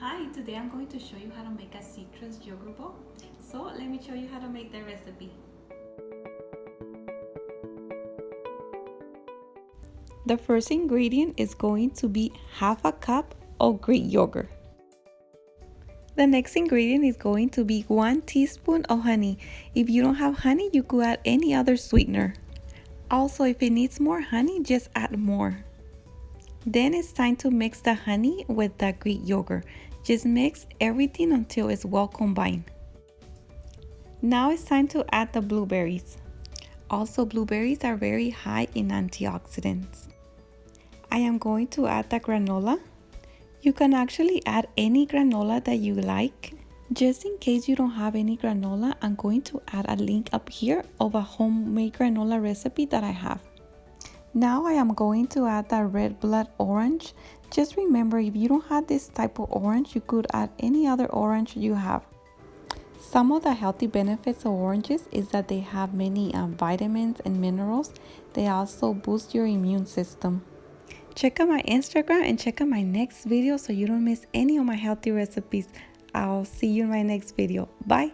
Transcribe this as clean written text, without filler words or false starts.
Hi, today I'm going to show you how to make a citrus yogurt bowl. So let me show you how to make the recipe. The first ingredient is going to be half a cup of Greek yogurt. The next ingredient is going to be 1 teaspoon of honey. If you don't have honey, you could add any other sweetener. Also, if it needs more honey, just add more. Then it's time to mix the honey with the Greek yogurt. Just mix everything until it's well combined. Now it's time to add the blueberries. Also, blueberries are very high in antioxidants. I am going to add the granola. You can actually add any granola that you like. Just in case you don't have any granola, I'm going to add a link up here of a homemade granola recipe that I have. Now I am going to add the red blood orange. Just remember, if you don't have this type of orange, you could add any other orange you have. Some of the healthy benefits of oranges is that they have many vitamins and minerals. They also boost your immune system. Check out my Instagram and check out my next video so you don't miss any of my healthy recipes. I'll see you in my next video. Bye!